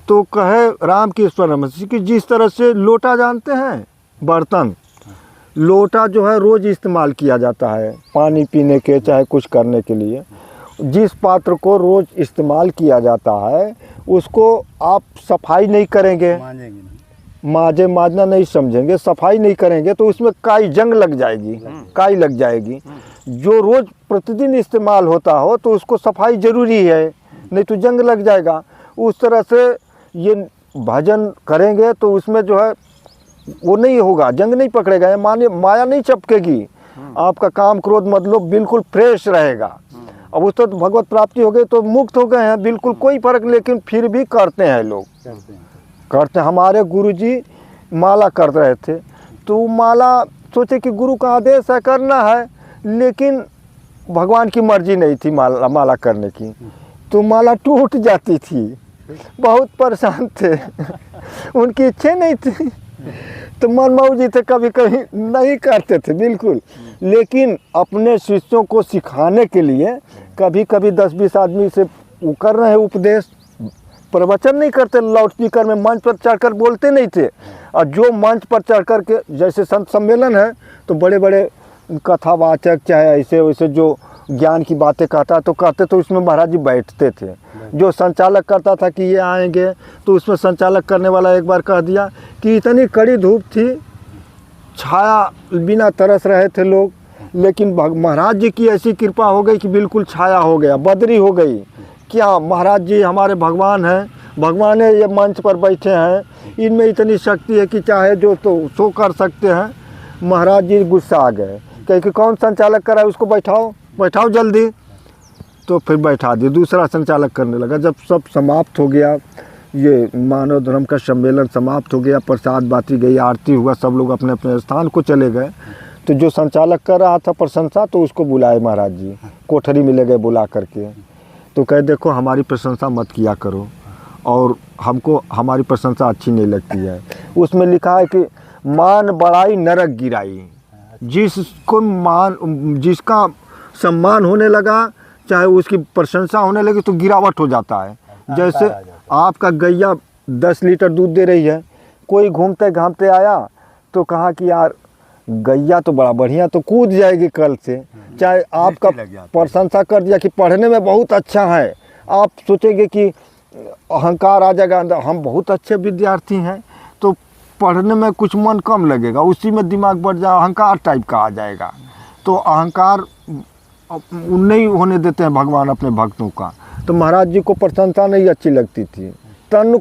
तो कहे राम की परमहंस कि जिस तरह से लोटा जानते हैं, बर्तन, लोटा जो है रोज़ इस्तेमाल किया जाता है पानी पीने के चाहे कुछ करने के लिए। जिस पात्र को रोज़ इस्तेमाल किया जाता है उसको आप सफाई नहीं करेंगे, मांजना नहीं समझेंगे, सफाई नहीं करेंगे तो उसमें काई जंग लग जाएगी, काई लग जाएगी। जो रोज़ प्रतिदिन इस्तेमाल होता हो तो उसको सफाई ज़रूरी है, नहीं तो जंग लग जाएगा। उस तरह से ये भजन करेंगे तो उसमें जो है वो नहीं होगा, जंग नहीं पकड़ेगा, माया नहीं चपकेगी, आपका काम क्रोध मतलब बिल्कुल फ्रेश रहेगा। अब उस तो भगवत प्राप्ति हो गई तो मुक्त हो गए हैं, बिल्कुल कोई फर्क, लेकिन फिर भी करते हैं लोग, करते हैं। हमारे गुरुजी माला कर रहे थे तो माला सोचे कि गुरु का आदेश है करना है, लेकिन भगवान की मर्जी नहीं थी माला करने की, तो माला टूट जाती थी, बहुत परेशान थे उनकी इच्छा नहीं थी तो मनमोहन जी थे, कभी कभी नहीं करते थे बिल्कुल, लेकिन अपने शिष्यों को सिखाने के लिए कभी कभी 10-20 आदमी से वो कर रहे हैं उपदेश, प्रवचन नहीं करते, लाउड स्पीकर में मंच पर चढ़कर बोलते नहीं थे। और जो मंच पर चढ़ कर के जैसे संत सम्मेलन है तो बड़े बड़े कथावाचक चाहे ऐसे वैसे जो ज्ञान की बातें कहता तो कहते, तो उसमें महाराज जी बैठते थे। जो संचालक करता था कि ये आएंगे तो उसमें संचालक करने वाला एक बार कह दिया कि इतनी कड़ी धूप थी, छाया बिना तरस रहे थे लोग, लेकिन महाराज जी की ऐसी कृपा हो गई कि बिल्कुल छाया हो गया, बदरी हो गई। क्या महाराज जी हमारे भगवान हैं, भगवान है, ये मंच पर बैठे हैं, इनमें इतनी शक्ति है कि चाहे जो तो सो कर सकते हैं। महाराज जी गुस्सा आ गए, कहे कि कौन संचालक करा है उसको बैठाओ, बैठाओ जल्दी। तो फिर बैठा दिए, दूसरा संचालक करने लगा। जब सब समाप्त हो गया, ये मानव धर्म का सम्मेलन समाप्त हो गया, प्रसाद बांटी गई, आरती हुआ, सब लोग अपने अपने स्थान को चले गए, तो जो संचालक कर रहा था प्रशंसा तो उसको बुलाए महाराज जी, कोठरी में ले गए बुला करके। तो कहे देखो हमारी प्रशंसा मत किया करो और हमको हमारी प्रशंसा अच्छी नहीं लगती है। उसमें लिखा है कि मान बढ़ाई नरक गिराई, जिसका सम्मान होने लगा चाहे उसकी प्रशंसा होने लगी तो गिरावट हो जाता है। जैसे आपका गैया 10 लीटर दूध दे रही है, कोई घूमते घामते आया तो कहा कि यार गैया तो बड़ा बढ़िया, तो कूद जाएगी कल से। चाहे आपका प्रशंसा कर दिया कि पढ़ने में बहुत अच्छा है, आप सोचेंगे कि अहंकार आ जाएगा अंदर, हम बहुत अच्छे विद्यार्थी हैं, तो पढ़ने में कुछ मन कम लगेगा, उसी में दिमाग बढ़ जाए, अहंकार टाइप का आ जाएगा। तो अहंकार नहीं होने देते हैं भगवान अपने भक्तों का। तो महाराज जी को प्रशंसा नहीं अच्छी लगती थी, तन को